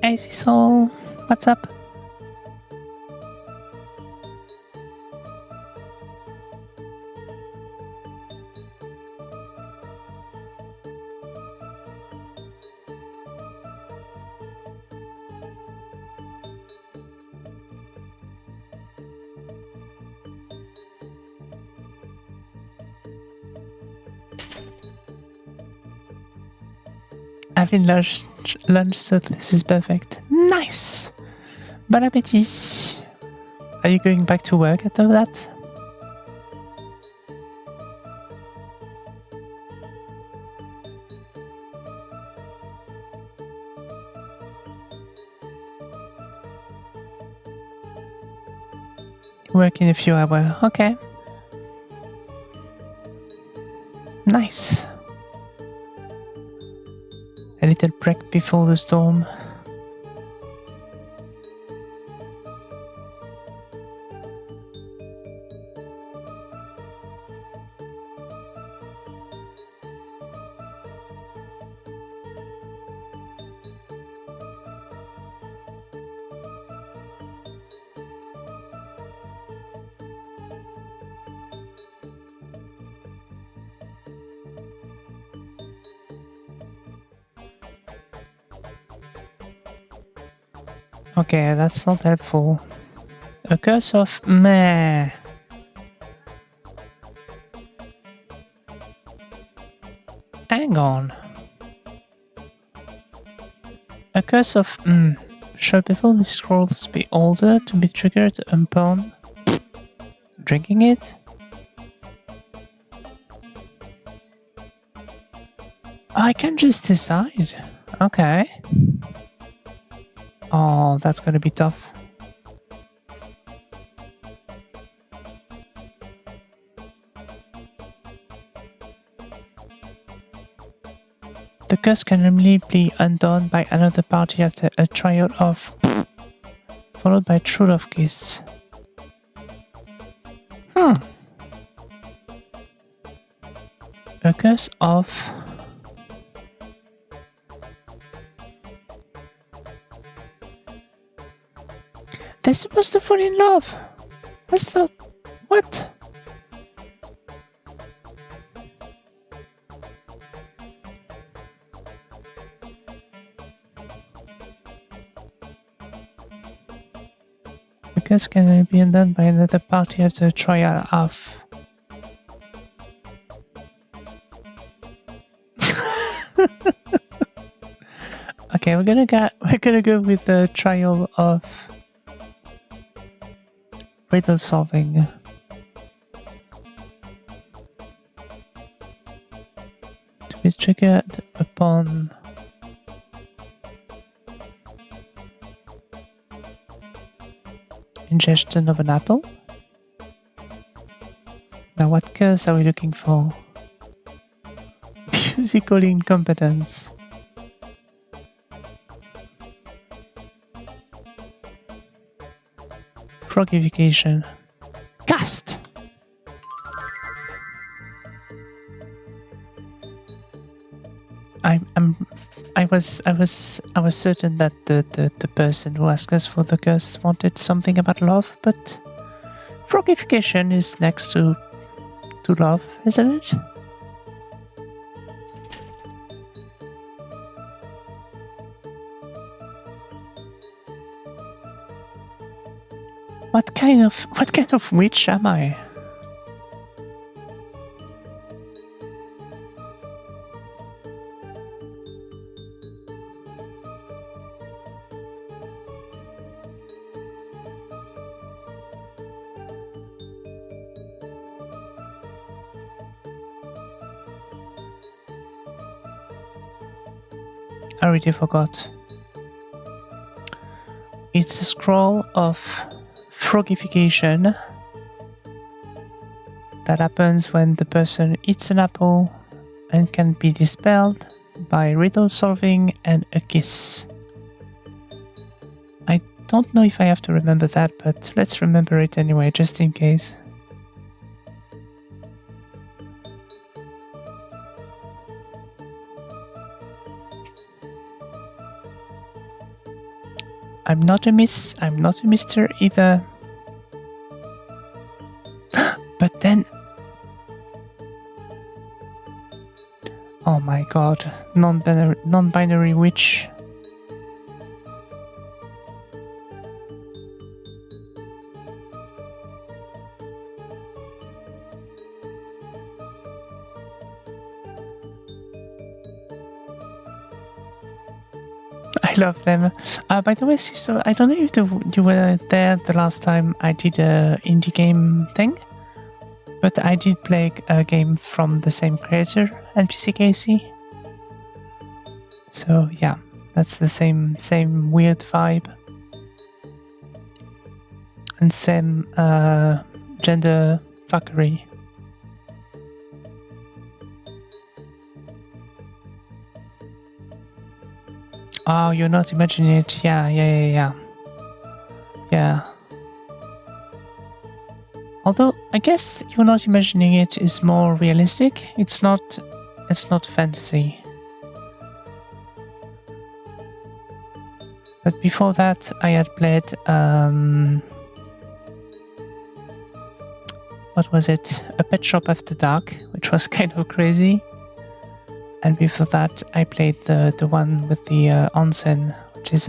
Hey Cecil, what's up? Having lunch, so this is perfect. Nice! Bon appétit! Are you going back to work after that? Work in a few hours. Okay. Nice. A little break before the storm. Okay, that's not helpful. A curse of meh. Hang on. A curse of should before the scrolls be older to be triggered upon drinking it? I can just decide. Okay. Oh, that's gonna be tough. The curse can only be undone by another party after a trial of followed by true love kiss. A curse of they're supposed to fall in love. That's not what? The curse can only be undone by another party after a trial of okay, we're gonna go with the trial of riddle solving. To be triggered upon ingestion of an apple. Now, what curse are we looking for? Musical incompetence. Frogification. Cast! I was certain that the person who asked us for the curse wanted something about love, but frogification is next to love, isn't it? What kind of witch am I? I already forgot. It's a scroll of frogification that happens when the person eats an apple and can be dispelled by riddle solving and a kiss. I don't know if I have to remember that, but let's remember it anyway, just in case. I'm not a miss. I'm not a mister either. But then... Oh my god. Non-binary witch. I love them. By the way, Cecil, I don't know if you were there the last time I did a indie game thing, but I did play a game from the same creator, NPC Casey. So yeah, that's the same weird vibe and same gender fuckery. Oh, you're not imagining it. Yeah. Although I guess you're not imagining it is more realistic. It's not fantasy. But before that, I had played what was it? A Pet Shop After Dark, which was kind of crazy. And before that, I played the one with the onsen, which is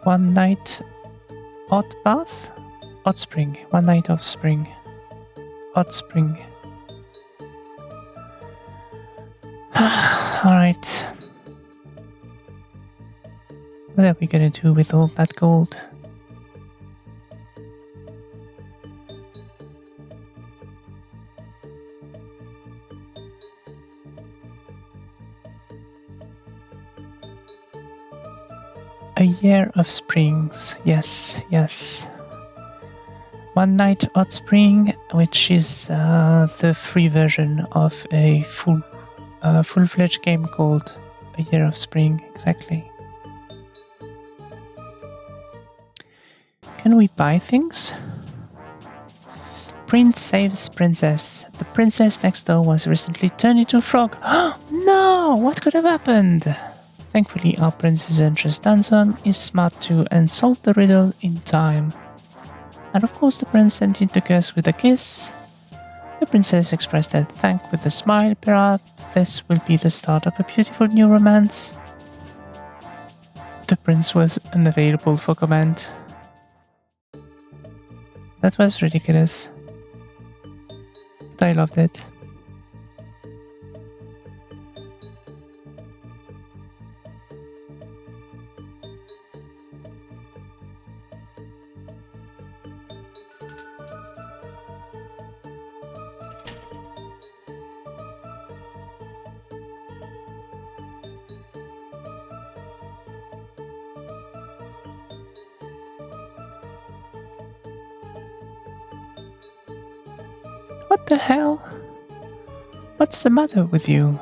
One Night Hot Bath? Hot Spring. One Night of Spring. Hot Spring. Alright. What are we gonna do with all that gold? A Year of Springs, yes. One Night Hot Spring, which is the free version of a full-fledged game called A Year of Spring, exactly. Can we buy things? Prince saves princess. The princess next door was recently turned into a frog. No! What could have happened? Thankfully, our princess Interest Danson is smart too and solved the riddle in time. And of course, the prince sent in the curse with a kiss. The princess expressed her thanks with a smile. Perhaps this will be the start of a beautiful new romance. The prince was unavailable for comment. That was ridiculous. But I loved it. What the hell? What's the matter with you?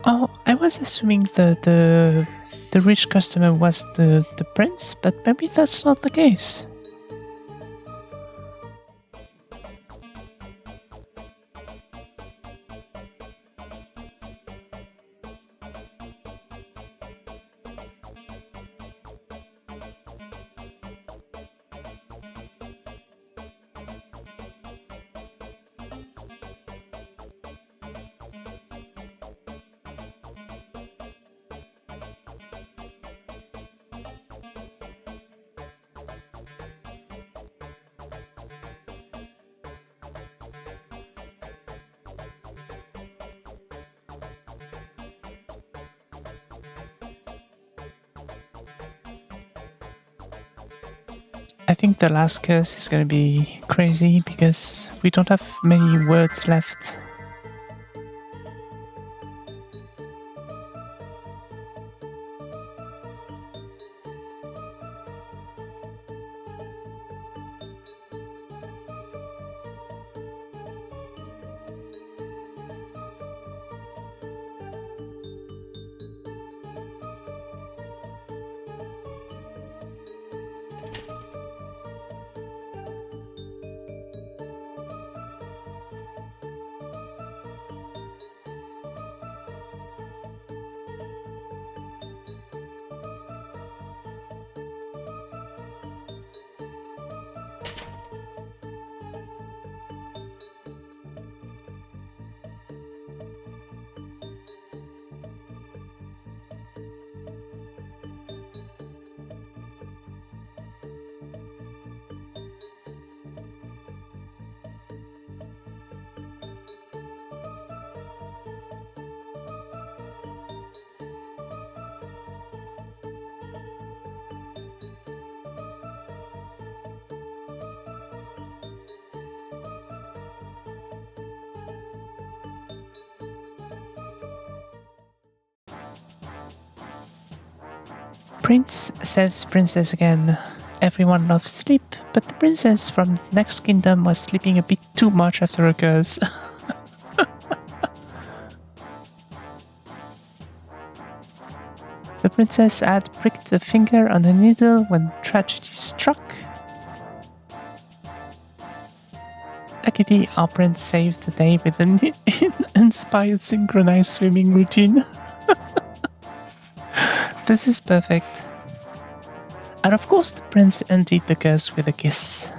Oh, I was assuming the rich customer was the prince, but maybe that's not the case. I think the last curse is gonna be crazy because we don't have many words left. Prince saves princess again. Everyone loves sleep, but the princess from next kingdom was sleeping a bit too much after her curse. The princess had pricked a finger on a needle when tragedy struck. Luckily, our prince saved the day with an inspired synchronized swimming routine. This is perfect. And of course, the prince ended the curse with a kiss.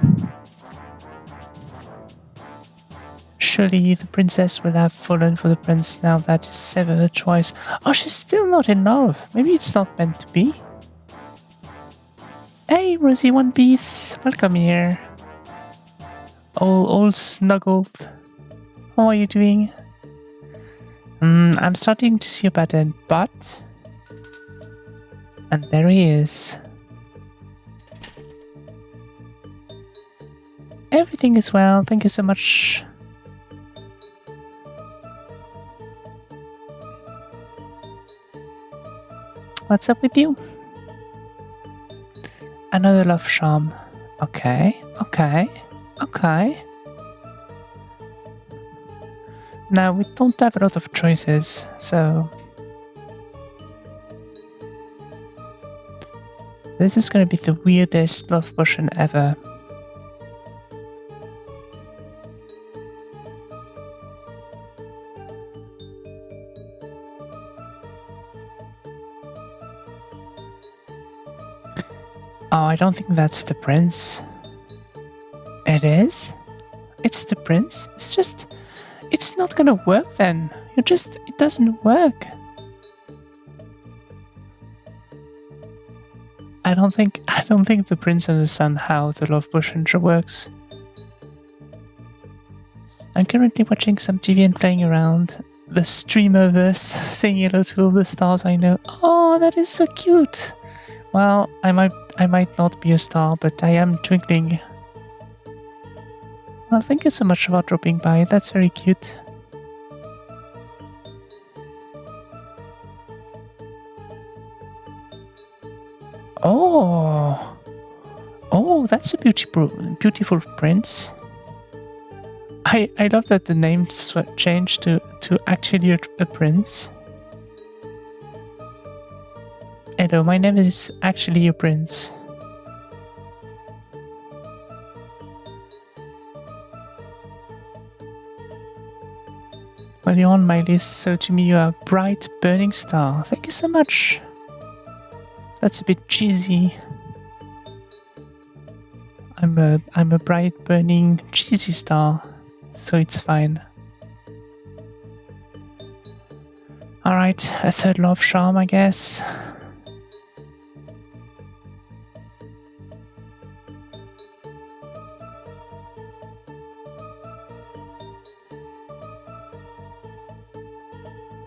Surely the princess will have fallen for the prince now that he's severed her twice. Oh, she's still not in love. Maybe it's not meant to be. Hey, Rosie One Piece, welcome here. All snuggled. How are you doing? I'm starting to see a pattern, but... And there he is. Everything is well, thank you so much. What's up with you? Another love charm. Okay. Now, we don't have a lot of choices, so... This is gonna be the weirdest love potion ever. Oh, I don't think that's the prince. It is? It's the prince? It's just... It's not gonna work then. It doesn't work. I don't think the prince understands how the love potion works. I'm currently watching some TV and playing around the streamerverse, saying hello to all the stars I know. Oh, that is so cute. Well, I might not be a star, but I am twinkling. Well, thank you so much for dropping by. That's very cute. Oh, that's a beautiful prince. I love that the name changed to actually a prince. Hello, my name is actually a prince. Well, you're on my list, so to me you are a bright burning star. Thank you so much. That's a bit cheesy. I'm a bright burning cheesy star, so it's fine. Alright, a third love charm, I guess.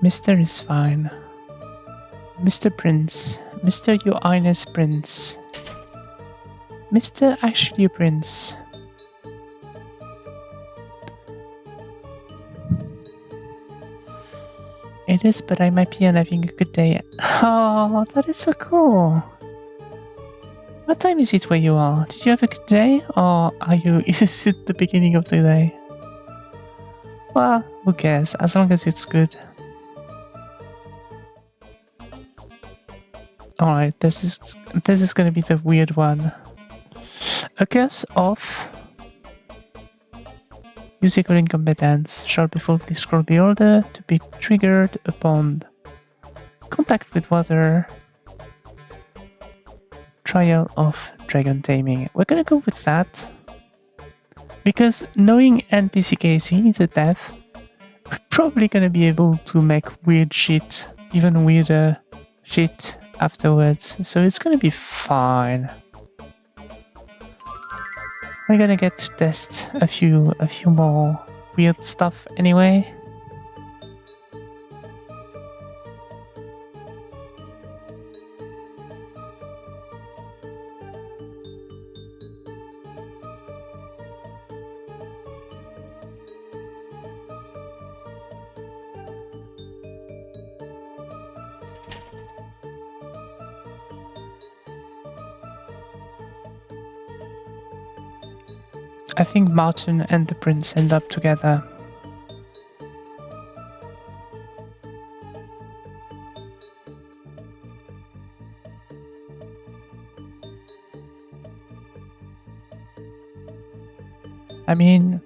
Mr. is fine. Mr. Prince. Mr. Your Highness Prince. Mr. Ashley Prince. It is, but I might be having a good day. Oh, that is so cool. What time is it where you are? Did you have a good day? Or are you, is it the beginning of the day? Well, who cares, as long as it's good. Alright, this is gonna be the weird one. A curse of musical incompetence shall befall the scroll beholder to be triggered upon contact with water. Trial of dragon taming. We're gonna go with that. Because knowing NPC Casey, the death, we're probably gonna be able to make weird shit, even weirder shit afterwards. So it's gonna be fine. We're gonna get to test a few more weird stuff anyway. I think Martin and the prince end up together. I mean,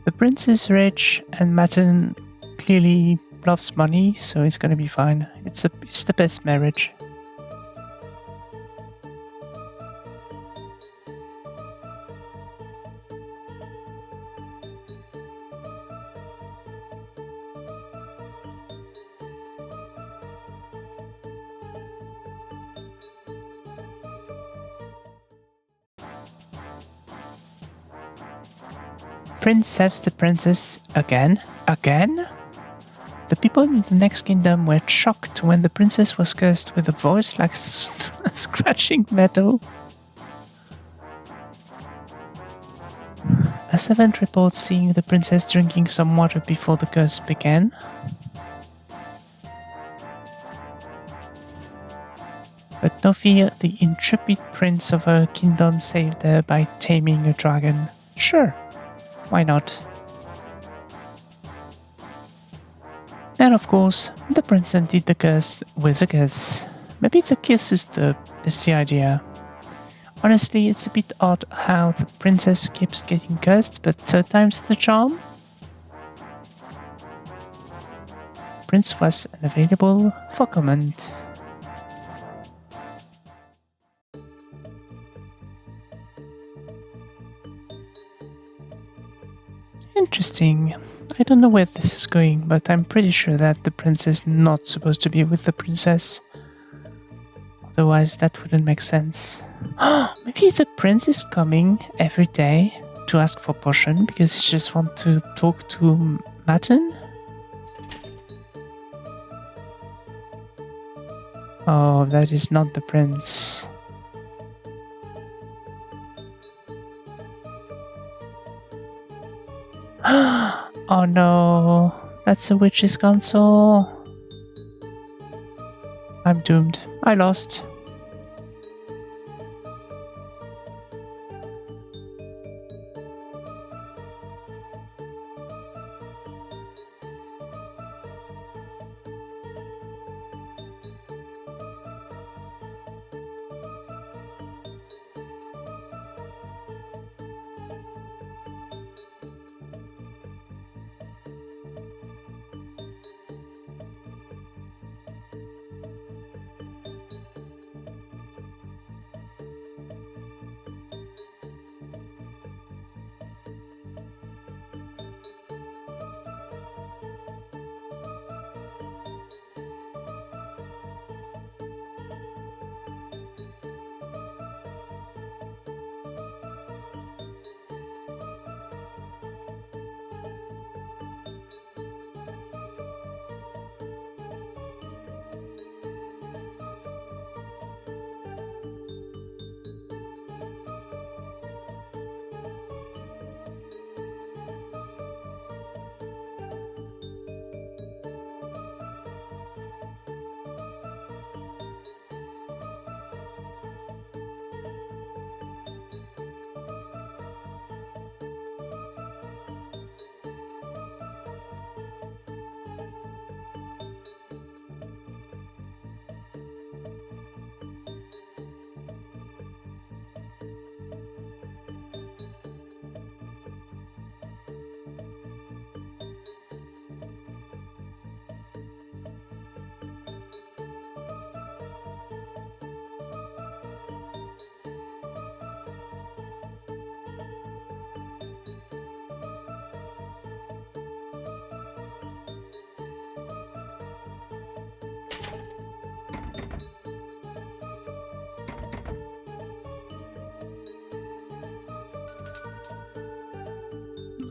the prince is rich and Martin clearly loves money, so it's gonna be fine. It's the best marriage. Prince saves the princess again? Again? The people in the next kingdom were shocked when the princess was cursed with a voice like scratching metal. A servant reports seeing the princess drinking some water before the curse began. But no fear, the intrepid prince of her kingdom saved her by taming a dragon. Sure, why not? And of course, the prince ended the curse with a kiss. Maybe the kiss is the idea. Honestly, it's a bit odd how the princess keeps getting cursed, but third time's the charm. Prince was unavailable for comment. Interesting. I don't know where this is going, but I'm pretty sure that the prince is not supposed to be with the princess. Otherwise, that wouldn't make sense. Maybe the prince is coming every day to ask for potion because he just wants to talk to Martin? Oh, that is not the prince. Oh no, that's a witch's console. I'm doomed. I lost.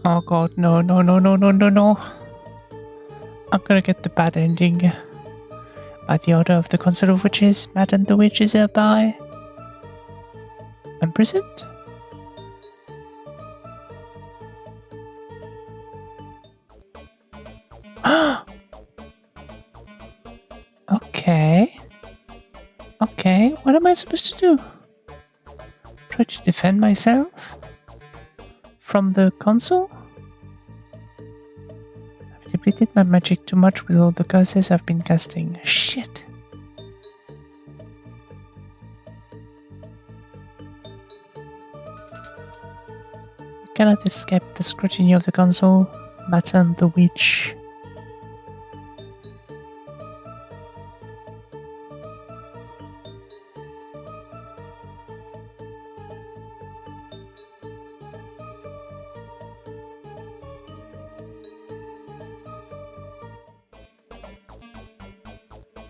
Oh god, no, no, no, no, no, no, no. I'm gonna get the bad ending. By the order of the Council of Witches, Madame the Witch is hereby imprisoned? Okay. Okay, what am I supposed to do? Try to defend myself? From the console? I've depleted my magic too much with all the curses I've been casting. Shit! You cannot escape the scrutiny of the console, Madame the Witch.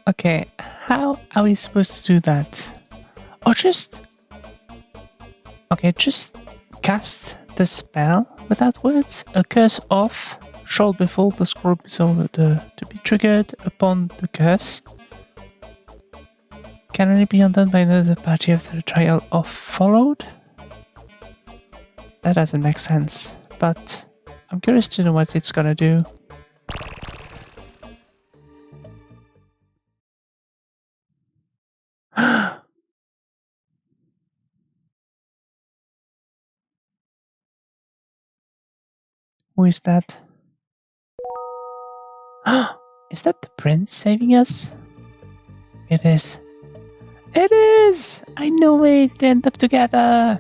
Okay, how are we supposed to do that? Or just... Okay, just cast the spell without words. A curse off shall befall the scroll to be triggered upon the curse. Can only be undone by another party after the trial of followed. That doesn't make sense, but I'm curious to know what it's gonna do. Who is that? Is that the prince saving us? It is. It is! I knew it! They end up together!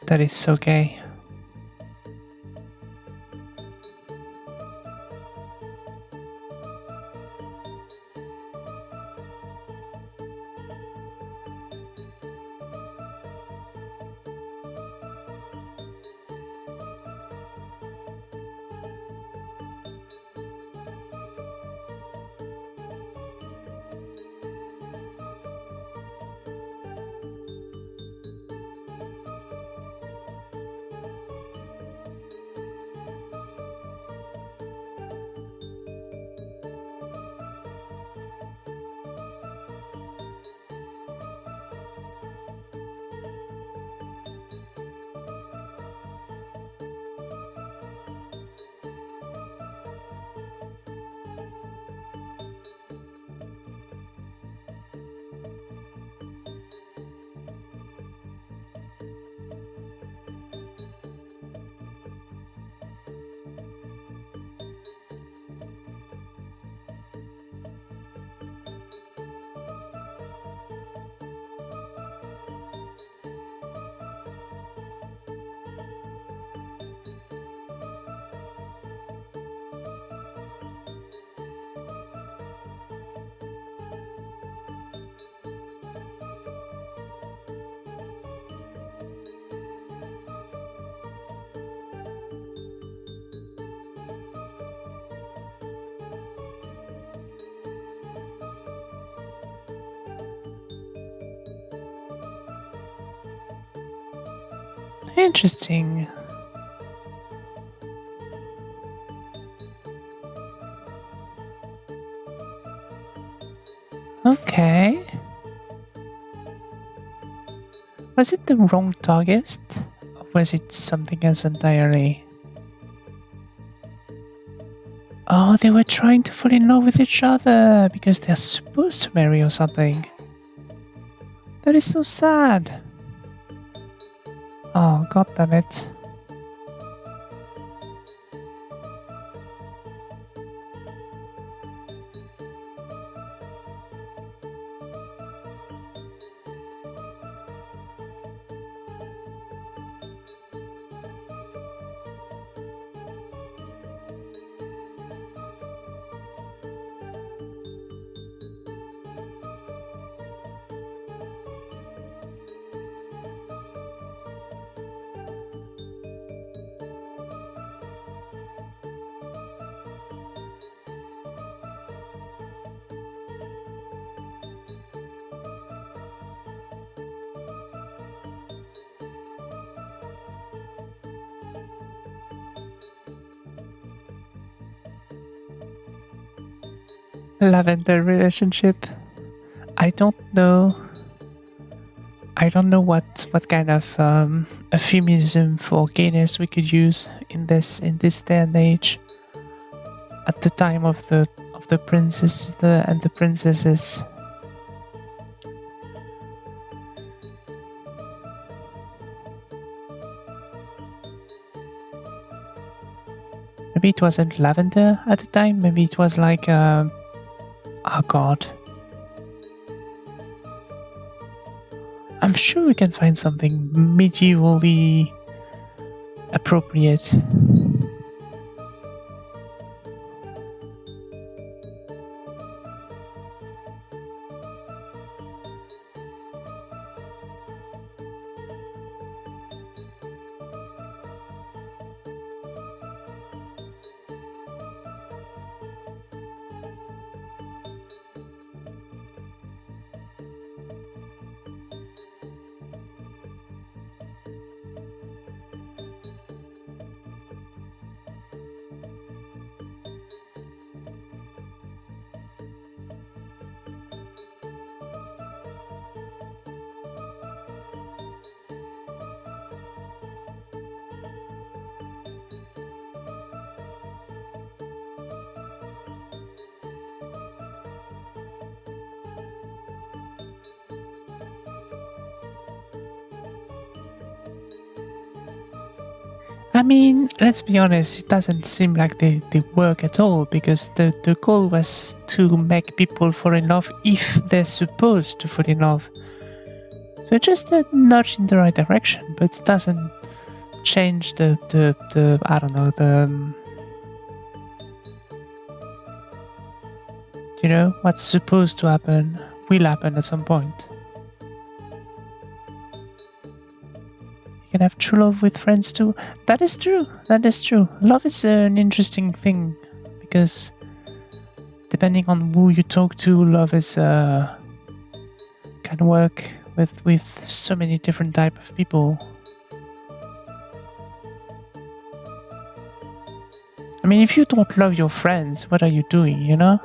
That is so gay. Interesting. Okay. Was it the wrong target? Or was it something else entirely? Oh, they were trying to fall in love with each other because they're supposed to marry or something. That is so sad. Oh, god damn it. Lavender relationship. I don't know. I don't know what kind of euphemism for gayness we could use in this day and age. At the time of the princess and the princesses. Maybe it wasn't lavender at the time. Maybe it was like oh god. I'm sure we can find something medievally appropriate. I mean, let's be honest, it doesn't seem like they work at all because the goal was to make people fall in love if they're supposed to fall in love. So just a nudge in the right direction, but it doesn't change the I don't know, you know, what's supposed to happen will happen at some point. You can have true love with friends too. That is true. That is true. Love is an interesting thing because depending on who you talk to, love is can work with so many different type of people. I mean, if you don't love your friends, what are you doing, you know?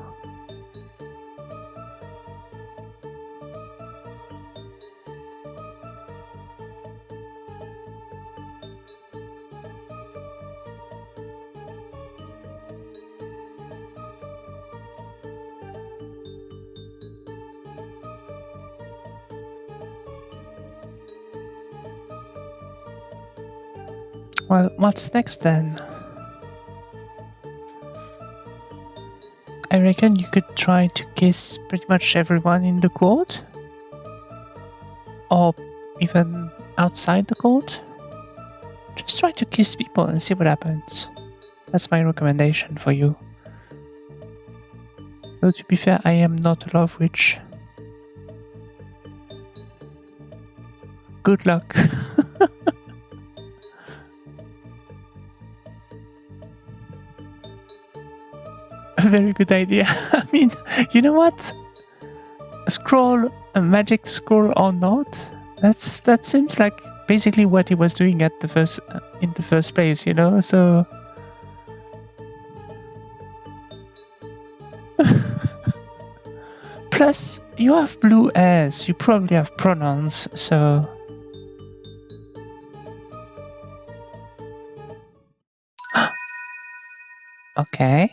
Well, what's next then? I reckon you could try to kiss pretty much everyone in the court. Or even outside the court. Just try to kiss people and see what happens. That's my recommendation for you. Though to be fair, I am not a love witch. Good luck. A very good idea. I mean, you know what? A magic scroll or not, that seems like basically what he was doing at the first in the first place, you know. So plus you have blue hairs, you probably have pronouns, so okay.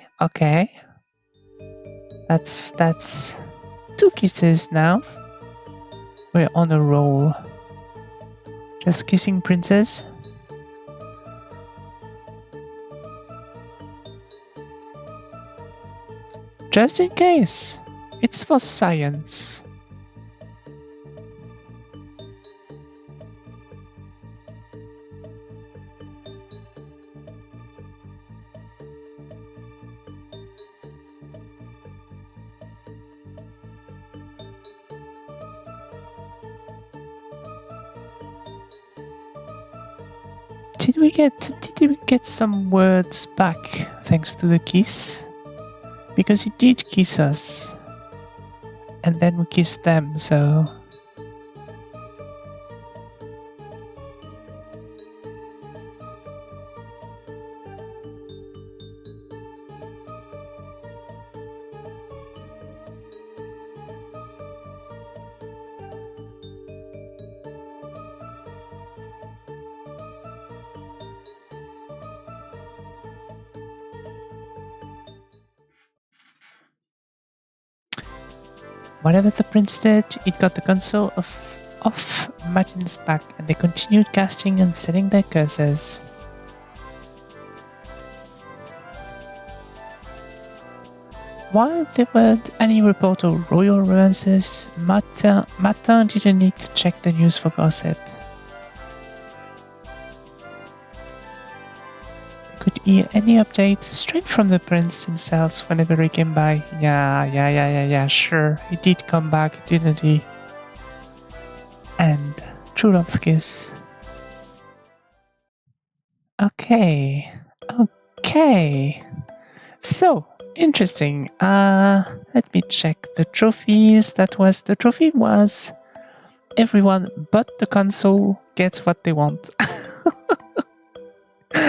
That's 2 kisses now. We're on a roll. Just kissing princes. Just in case. It's for science. Did we get some words back thanks to the kiss? Because he did kiss us. And then we kissed them, so Whatever the prince did, it got the console off Martin's back, and they continued casting and setting their curses. While there weren't any report of royal romances, Martin didn't need to check the news for gossip. Could hear any updates straight from the prince himself whenever he came by. Yeah, sure. He did come back, didn't he? And true love's kiss. Okay. So, interesting. Let me check the trophies. The trophy was everyone but the console gets what they want.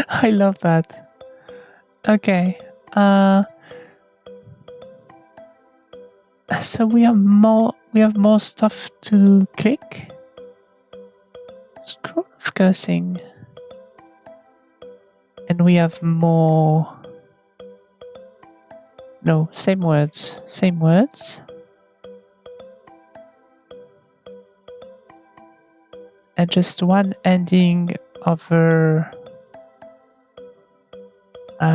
I love that. Okay. So we have more stuff to click. Scroll of cursing. And we have more. No, same words. Same words. And just one ending over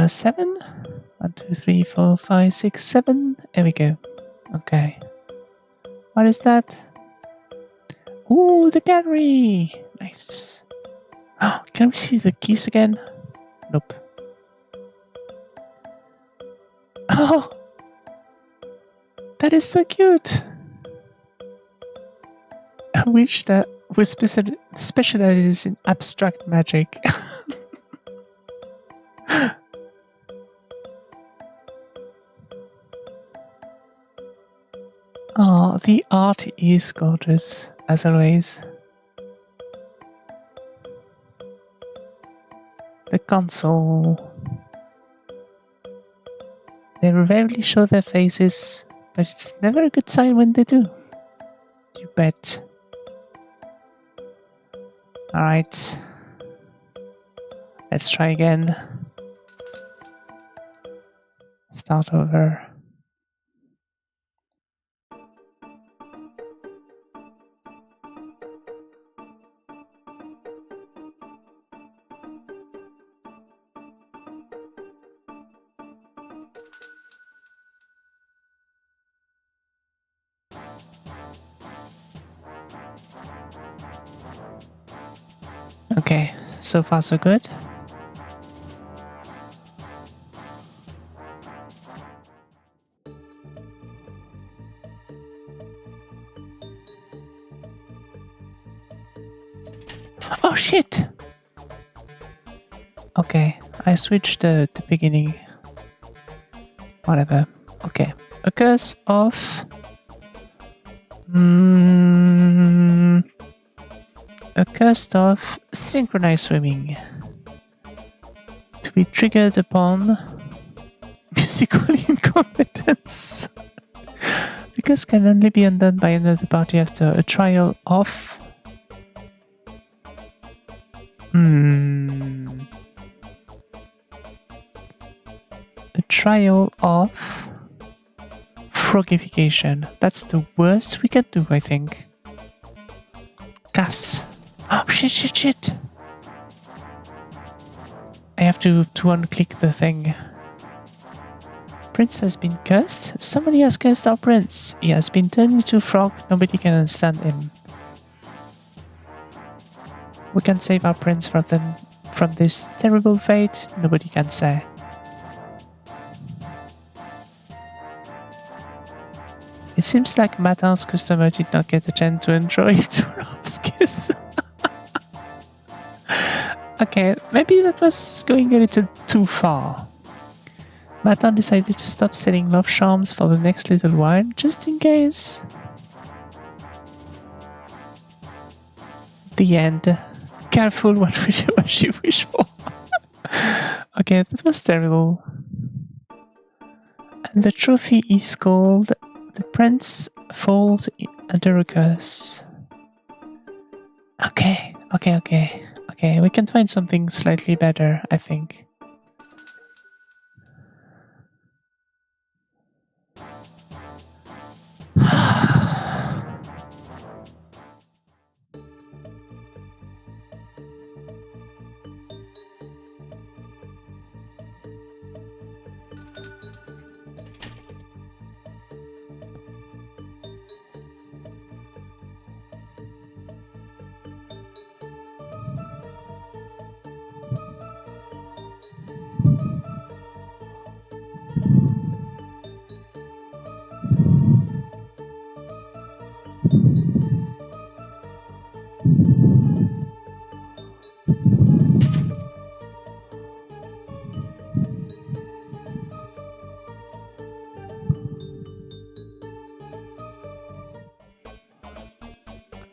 7. 1, 2, 3, 4, 5, 6, 7. There we go. Okay. What is that? Ooh, the gallery! Nice. Oh, can we see the keys again? Nope. Oh! That is so cute! I wish that we specializes in abstract magic. Oh, the art is gorgeous, as always. The console. They rarely show their faces, but it's never a good sign when they do. You bet. Alright. Let's try again. Start over. Okay, so far so good. Oh shit! Okay, I switched the beginning. Whatever. Okay, a curse of... a curse of synchronized swimming. To be triggered upon musical incompetence. The curse can only be undone by another party after a trial of... A trial of... Frogification. That's the worst we can do, I think. Cast. Oh, shit. I have to unclick the thing. Prince has been cursed? Somebody has cursed our prince. He has been turned into a frog. Nobody can understand him. We can save our prince from this terrible fate. Nobody can say. It seems like Martin's customer did not get a chance to enjoy True Love's kiss. Okay, maybe that was going a little too far. Martin decided to stop selling love charms for the next little while, just in case. The end. Careful what you wish for. Okay, that was terrible. And the trophy is called The Prince Falls Under a Curse. Okay, we can find something slightly better, I think.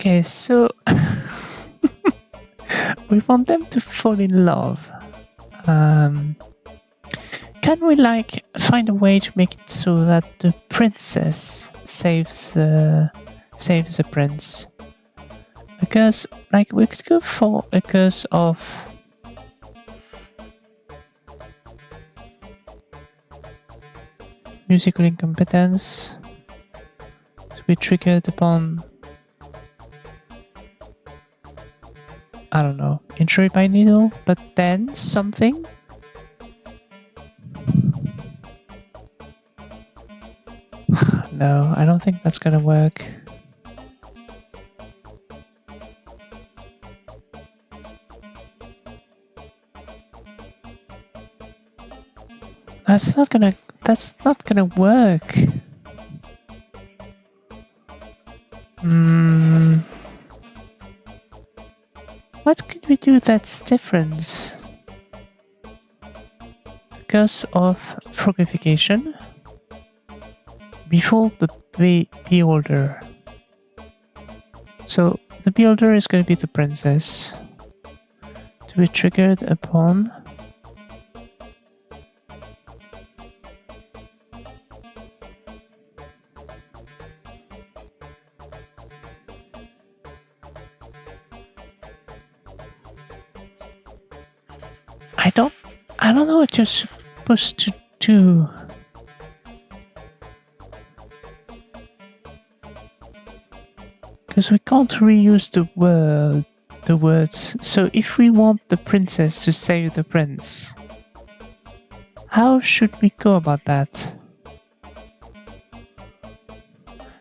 Okay, so we want them to fall in love. Can we like find a way to make it so that the princess saves the prince? Because like we could go for a curse of musical incompetence to be triggered upon, I don't know, injury by needle, but then something. No, I don't think that's gonna work. That's not gonna work. What could we do that's different? Because of frogification before the beholder. So the beholder is going to be the princess to be triggered upon I don't know what you're supposed to do. Because we can't reuse the words. So if we want the princess to save the prince, how should we go about that?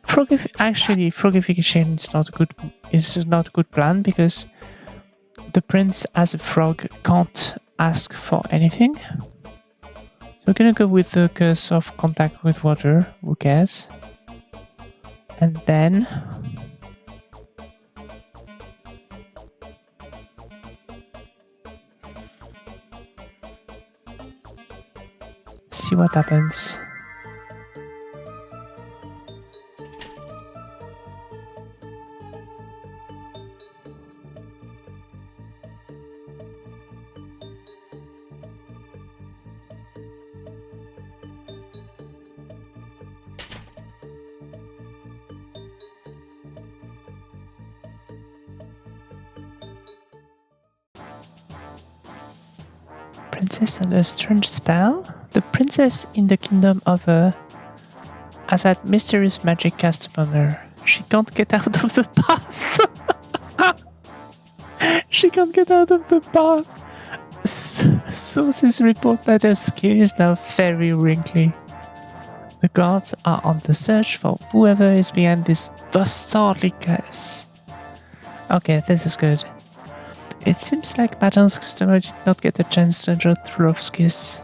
Frogification is not a good plan because the prince as a frog can't ask for anything. So we're gonna go with the curse of contact with water, who cares? And then see what happens. Princess under a strange spell? The princess in the kingdom of has had mysterious magic cast upon her. She can't get out of the path. She can't get out of the path. Sources report that her skin is now very wrinkly. The guards are on the search for whoever is behind this dastardly curse. Okay, this is good. It seems like Matin's customer did not get a chance to enjoy Love's kiss.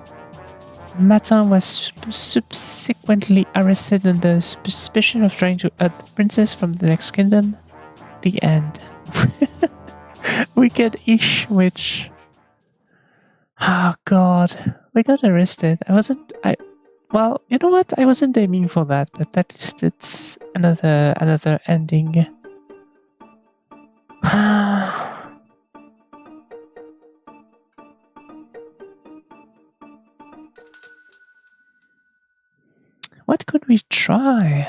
Matin was subsequently arrested under suspicion of trying to hurt the princess from the next kingdom. The end. Wicked Ish Witch. Oh god. We got arrested. Well, you know what? I wasn't aiming for that, but at least it's another ending. What could we try?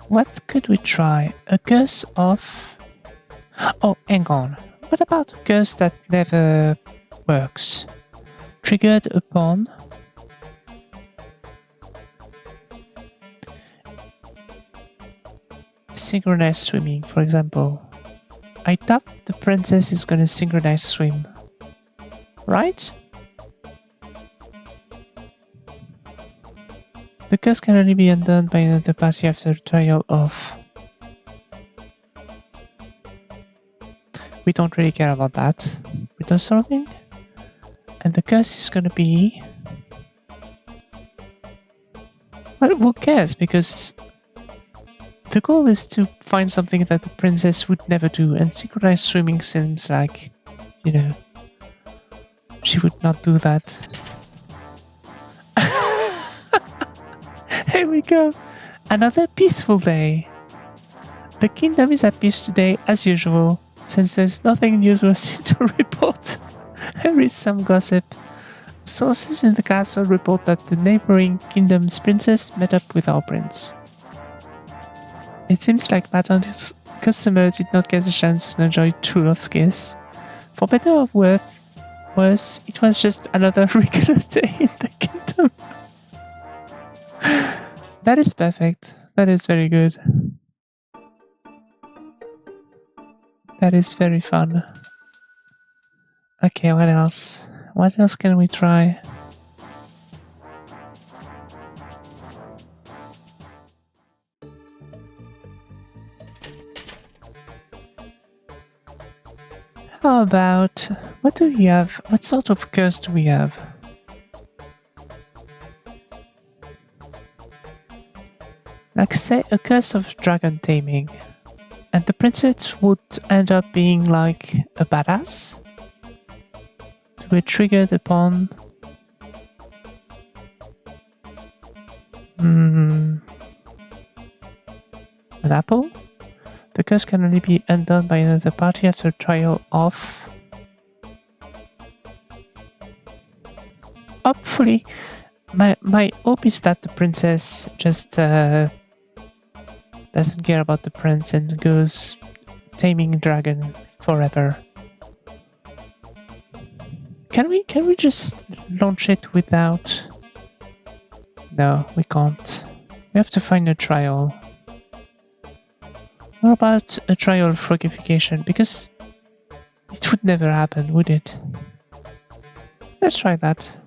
What could we try? A curse of... Oh, hang on. What about a curse that never works? Triggered upon... synchronized swimming, for example. I tap, the princess is gonna synchronize swim. Right? The curse can only be undone by another party after trial of... We don't really care about that. Window solving. And the curse is gonna be... Well, who cares? Because the goal is to find something that the princess would never do, and synchronized swimming seems like, you know, she would not do that. Here we go. Another peaceful day. The kingdom is at peace today, as usual, since there's nothing newsworthy to report. There is some gossip. Sources in the castle report that the neighboring kingdom's princess met up with our prince. It seems like Maton's customer did not get a chance to enjoy true love's kiss. For better or worse, it was just another regular day in the kingdom. That is perfect. That is very good. That is very fun. Okay, what else? What else can we try? How about... what do we have? What sort of curse do we have? Like say a curse of dragon taming. And the princess would end up being like a badass? To be triggered upon... an apple? The curse can only be undone by another party after trial of... Hopefully, my hope is that the princess just doesn't care about the prince and goes taming dragon forever. Can we just launch it without... No, we can't. We have to find a trial. What about a trial frogification? Because it would never happen, would it? Let's try that.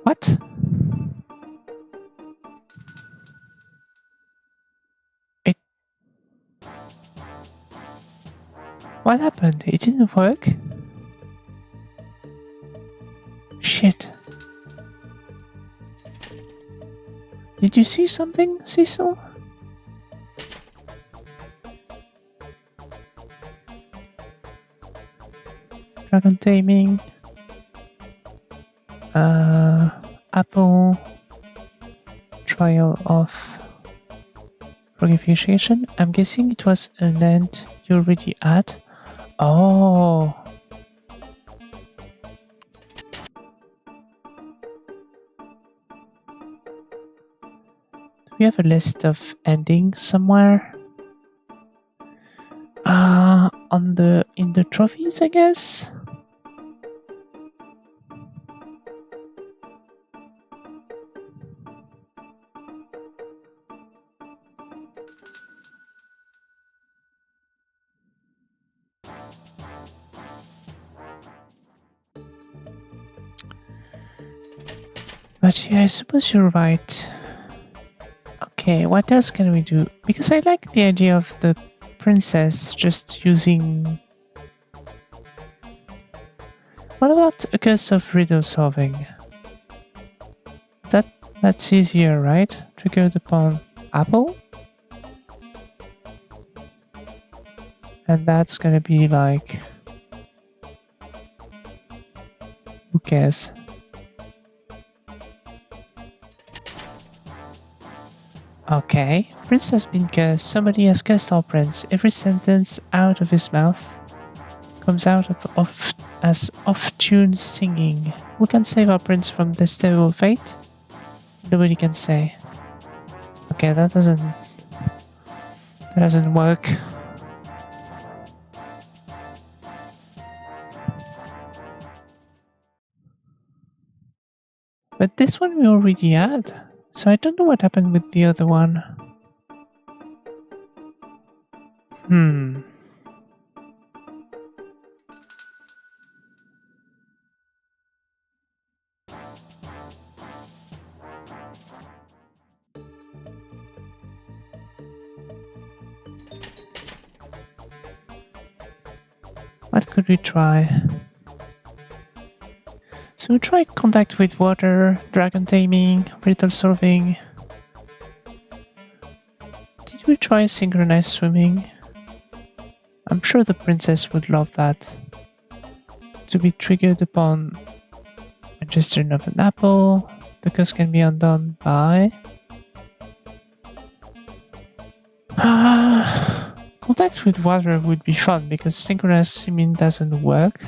What? What happened? It didn't work? Shit. Did you see something, Cecil? Dragon taming. Apple. Trial of frogification. I'm guessing it was an end you already had. Oh. Do we have a list of endings somewhere? In the trophies, I guess? But yeah, I suppose you're right. Okay, what else can we do? Because I like the idea of the princess just using... What about a curse of riddle solving? That's easier, right? Triggered upon apple? And that's gonna be like... Who cares? Okay, prince has been cursed. Somebody has cursed our prince. Every sentence out of his mouth comes out as off-tune singing. Who can save our prince from this terrible fate? Nobody can say. Okay, that doesn't work. But this one we already had. So I don't know what happened with the other one. What could we try? So we tried contact with water, dragon taming, riddle solving. Did we try synchronized swimming? I'm sure the princess would love that. To be triggered upon an ingestion of an apple. The curse can be undone by... Contact with water would be fun because synchronous swimming doesn't work.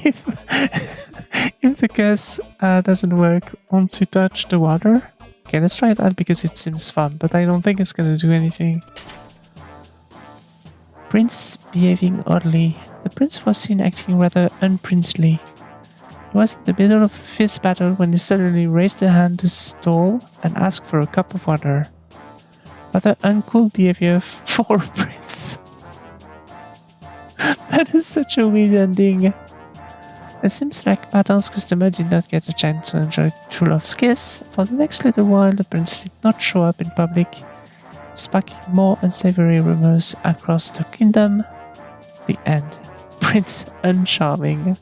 if the curse doesn't work once you touch the water. Okay, let's try that because it seems fun, but I don't think it's gonna do anything. Prince behaving oddly. The prince was seen acting rather unprincely. He was in the middle of a fist battle when he suddenly raised a hand to stall and asked for a cup of water. Rather uncool behavior for a prince. That is such a weird ending. It seems like Battle's customer did not get a chance to enjoy true love's kiss. For the next little while, the prince did not show up in public, sparking more unsavory rumors across the kingdom. The end. Prince Uncharming.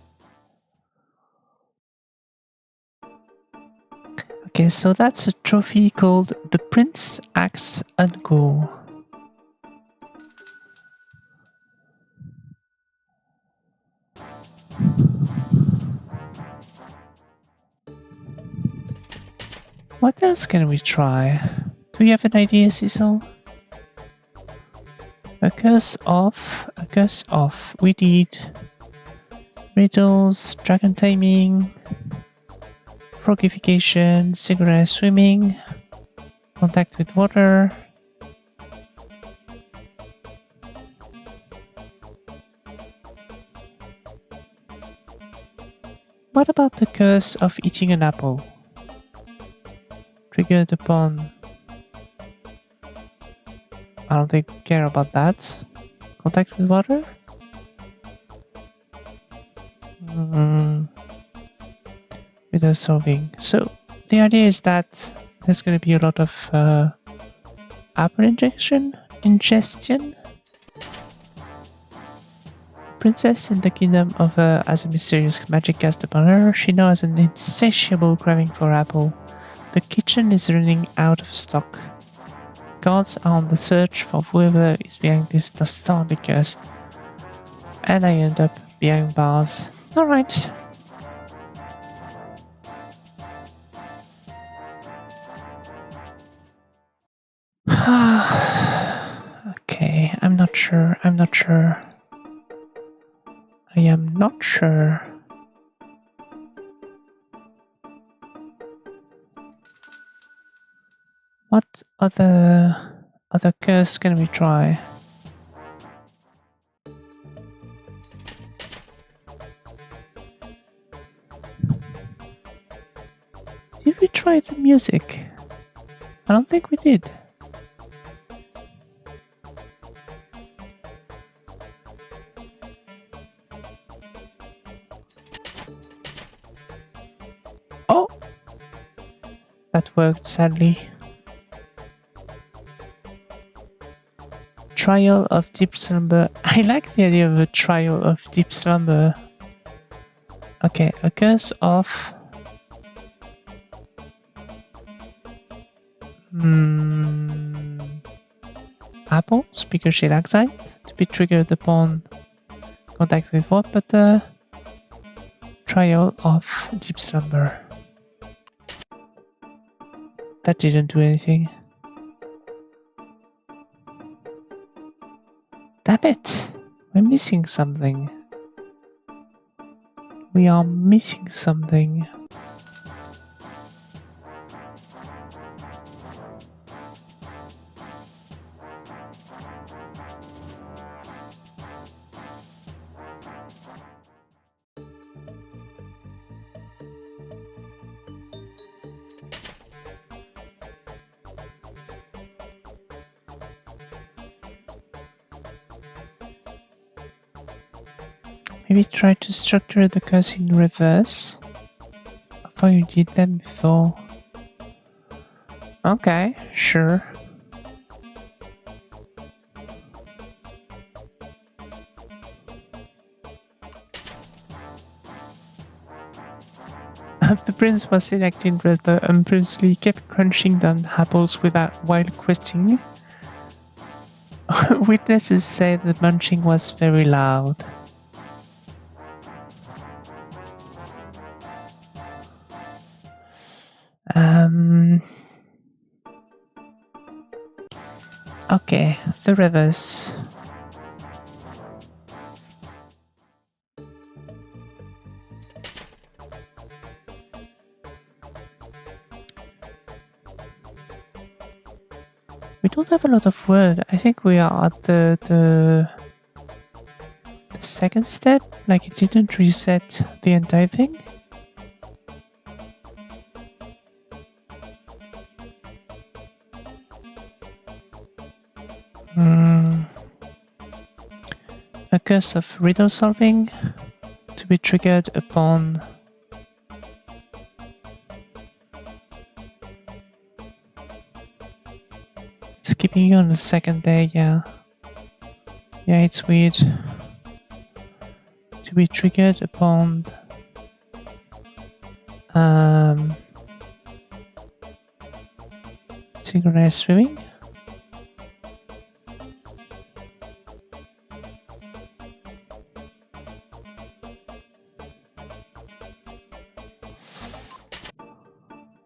Okay, so that's a trophy called The Prince Acts Uncool. What else can we try? Do you have an idea, Cecil? A curse off. We need riddles, dragon taming, frogification, synchronized swimming, contact with water. What about the curse of eating an apple? Triggered upon... I don't think we care about that. Contact with water? Without solving. So, the idea is that there's going to be a lot of apple ingestion. Princess in the kingdom of has a mysterious magic cast upon her. She now has an insatiable craving for apple. The kitchen is running out of stock. Guards are on the search for whoever is behind this dastardly curse. And I end up behind bars. Alright. Okay, I'm not sure. I am not sure. What other curse can we try? Did we try the music? I don't think we did. Oh! That worked, sadly. Trial of Deep Slumber. I like the idea of a trial of Deep Slumber. Okay, a curse of... Apple, speaker shade Axite, to be triggered upon contact with water. Trial of Deep Slumber. That didn't do anything. Damn it! We're missing something. We are missing something. Maybe try to structure the curse in reverse. I thought you did that before. Okay, sure. The prince was seen acting rather unprincely, kept crunching down apples while questioning. Witnesses say the munching was very loud. Okay, the rivers. We don't have a lot of wood. I think we are at the second step. Like it didn't reset the entire thing. A curse of riddle solving to be triggered upon it's keeping you on the second day, yeah. Yeah, it's weird. To be triggered upon synchronized swimming.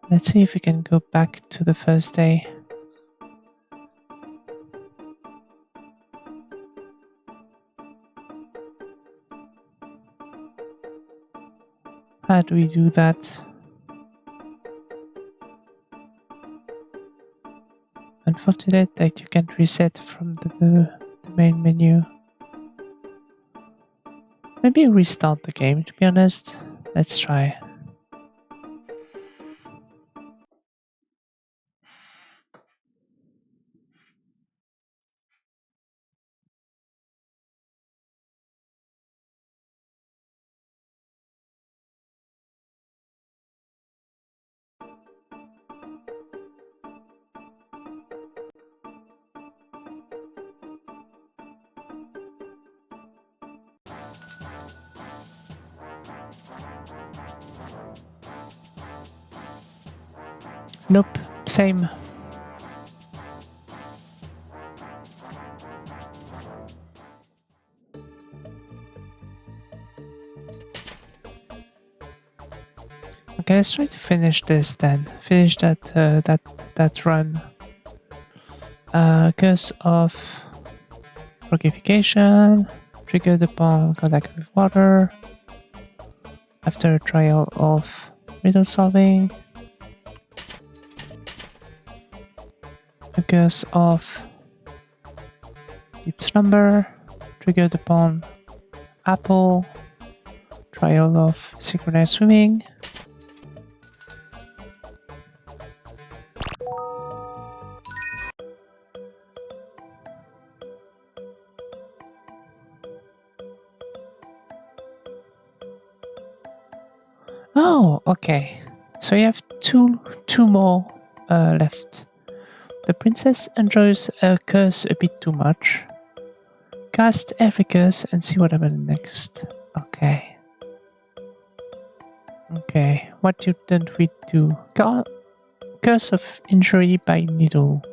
Let's see if we can go back to the first day. How do we do that? Unfortunate that you can't reset from the main menu. Maybe restart the game, to be honest. Let's try. Nope, same. Okay, let's try to finish this then. Finish that run. Curse of Forgification, triggered upon contact with water. After a trial of riddle solving. A curse of Deep Slumber, triggered upon apple. Trial of synchronized swimming. Oh, okay. So you have two more left. The princess enjoys a curse a bit too much. Cast every curse and see what happens next. Okay. Okay, what didn't we do? Curse of injury by needle.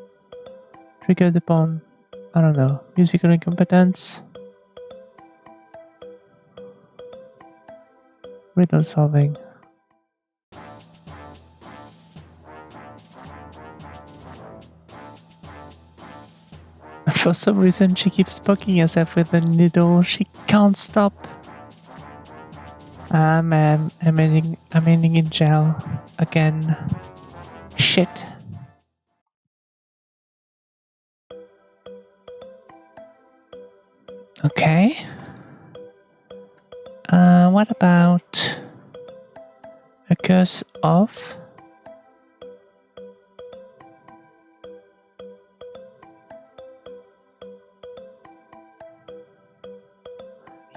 Triggered upon, I don't know, musical incompetence. Riddle solving. For some reason, she keeps poking herself with a needle. She can't stop. Ah, man, I'm ending in jail again. Shit. Okay. What about a curse of?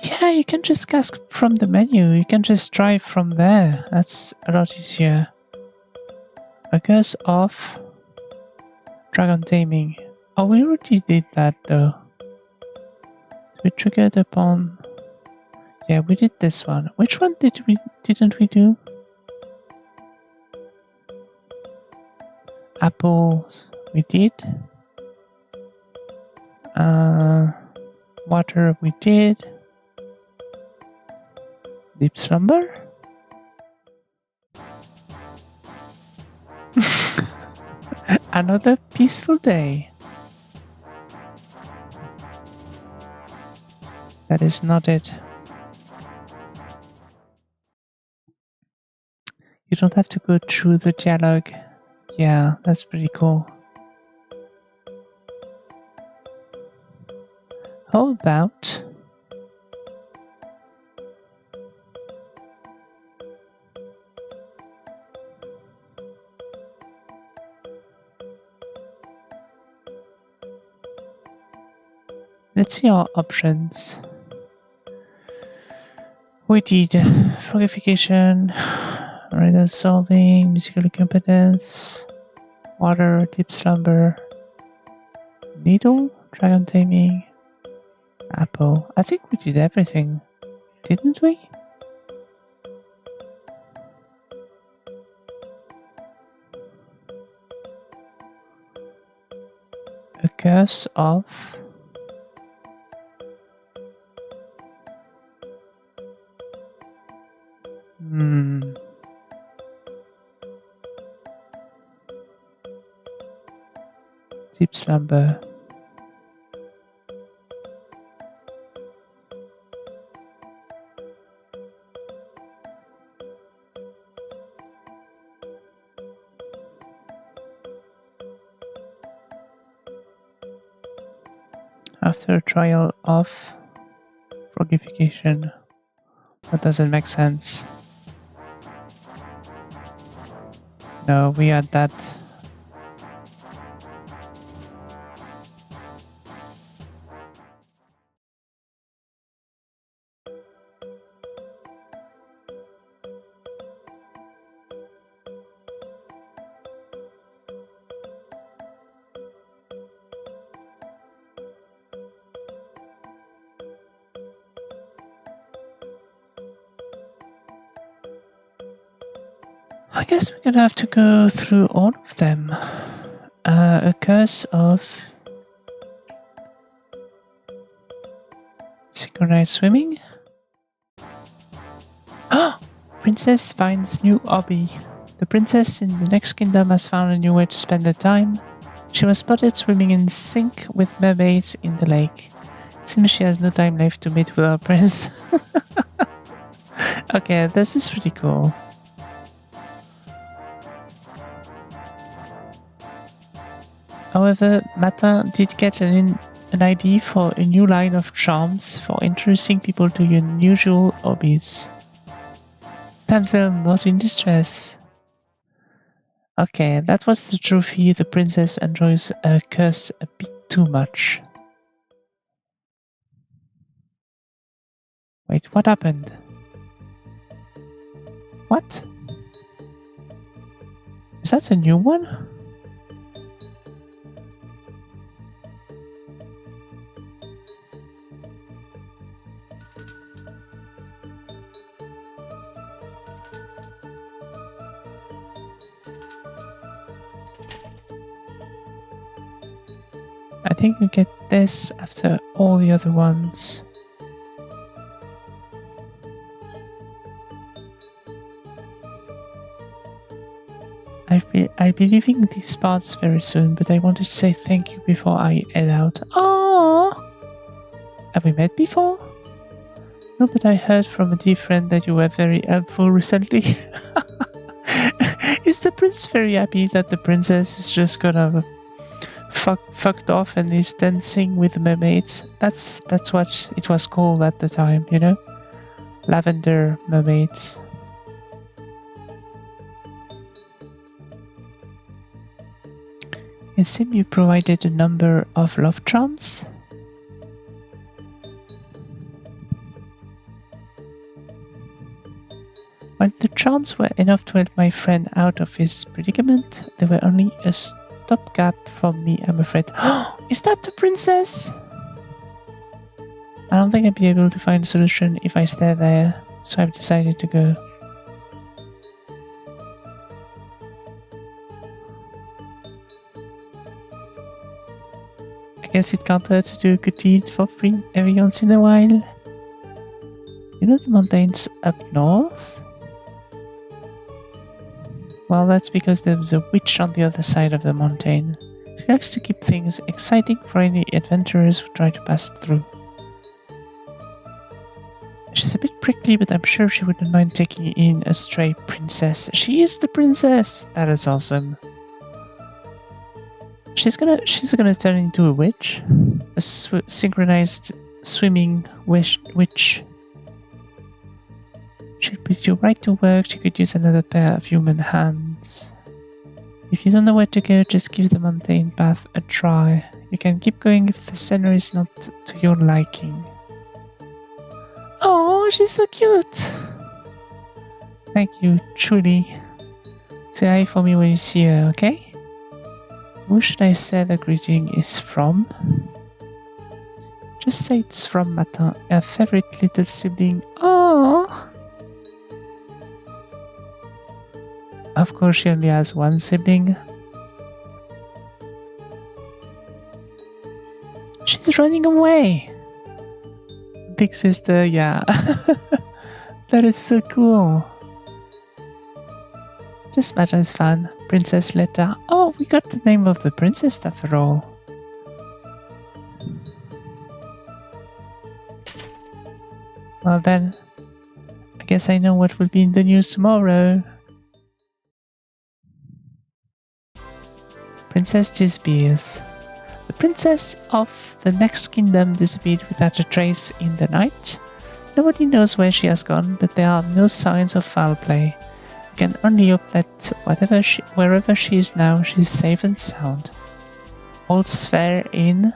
Yeah, you can just cast from the menu. You can just try from there. That's a lot easier. A curse of dragon taming. Oh, we already did that though. We triggered upon. Yeah, we did this one. Which one didn't we do? Apples we did. Water we did. Deep slumber? Another peaceful day. That is not it. You don't have to go through the dialogue. Yeah, that's pretty cool. How about... let's see our options. We did frugification, riddle solving, musical competence, water, deep slumber, needle, dragon taming, apple. I think we did everything, didn't we? A curse of... deep slumber. After a trial of frugification. That doesn't make sense. No, we had that. I guess we're gonna have to go through all of them. A curse of synchronized swimming. Ah! Princess finds new hobby. The princess in the next kingdom has found a new way to spend her time. She was spotted swimming in sync with mermaids in the lake. It seems she has no time left to meet with our prince. Okay, this is pretty cool. However, Martin did get an idea for a new line of charms for introducing people to unusual hobbies. Damsel not in distress. Okay, that was the trophy. The princess enjoys her curse a bit too much. Wait, what happened? What? Is that a new one? I think we get this after all the other ones. I'll be leaving these parts very soon, but I wanted to say thank you before I head out. Aww! Have we met before? No, but I heard from a dear friend that you were very helpful recently. Is the prince very happy that the princess is just gonna fucked off and is dancing with the mermaids? That's what it was called at the time, you know? Lavender mermaids. It seems you provided a number of love charms. While the charms were enough to help my friend out of his predicament, they were only a stopgap for me, I'm afraid. Is that the princess? I don't think I'll be able to find a solution if I stay there, so I've decided to go. I guess it can't hurt to do a good deed for free every once in a while. You know the mountains up north? Well, that's because there's a witch on the other side of the mountain. She likes to keep things exciting for any adventurers who try to pass through. She's a bit prickly, but I'm sure she wouldn't mind taking in a stray princess. She is the princess! That is awesome. She's gonna turn into a witch. A synchronized swimming witch. She'll put you right to work. She could use another pair of human hands. If you don't know where to go, just give the mountain path a try. You can keep going if the scenery is not to your liking. Oh, she's so cute! Thank you, truly. Say hi for me when you see her, okay? Who should I say the greeting is from? Just say it's from Martin, her favorite little sibling. Oh! Of course, she only has one sibling. She's running away. Big sister, yeah. That is so cool. Just Martin is fun. Princess Letta. Oh, we got the name of the princess after all. Well then, I guess I know what will be in the news tomorrow. Princess disappears. The princess of the next kingdom disappeared without a trace in the night. Nobody knows where she has gone, but there are no signs of foul play. We can only hope that wherever she is now, she's safe and sound. All's fair in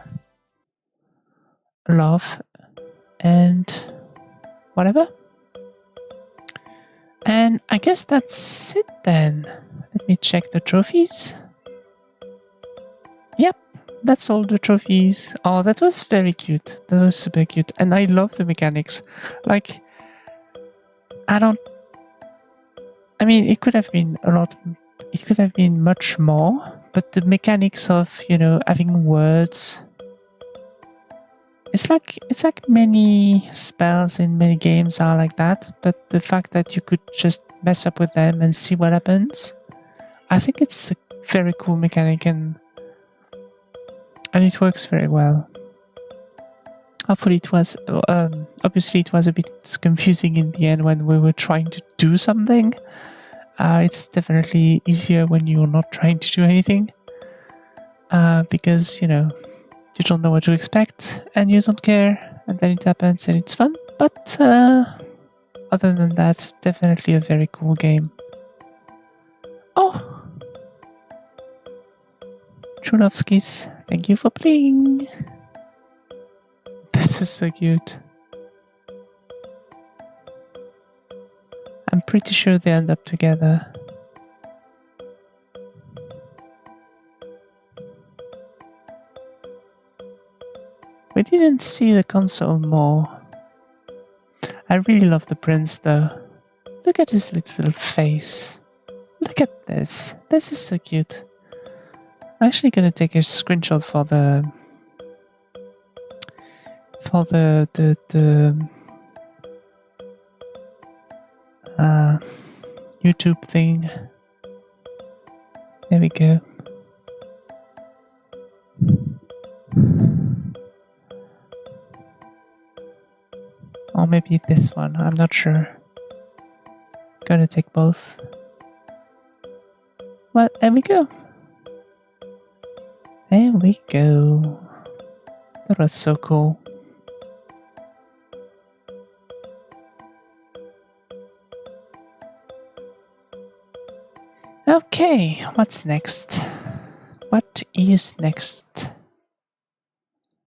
love and whatever. And I guess that's it then. Let me check the trophies. Yep, that's all the trophies. Oh, that was very cute. That was super cute. And I love the mechanics. Like, I mean, it could have been it could have been much more, but the mechanics of, you know, having words. It's like many spells in many games are like that, but the fact that you could just mess up with them and see what happens, I think it's a very cool mechanic and it works very well. Hopefully it was, obviously it was a bit confusing in the end when we were trying to do something. It's definitely easier when you're not trying to do anything, because, you know, you don't know what to expect and you don't care, and then it happens and it's fun. But other than that, definitely a very cool game. Oh! Chulovskis, thank you for playing! This is so cute. I'm pretty sure they end up together. We didn't see the console more. I really love the prince though. Look at his little face. Look at this. This is so cute. I'm actually gonna take a screenshot for the YouTube thing. There we go. Or maybe this one, I'm not sure. Gonna take both. Well, there we go. There we go. That was so cool. Okay, what's next? What is next?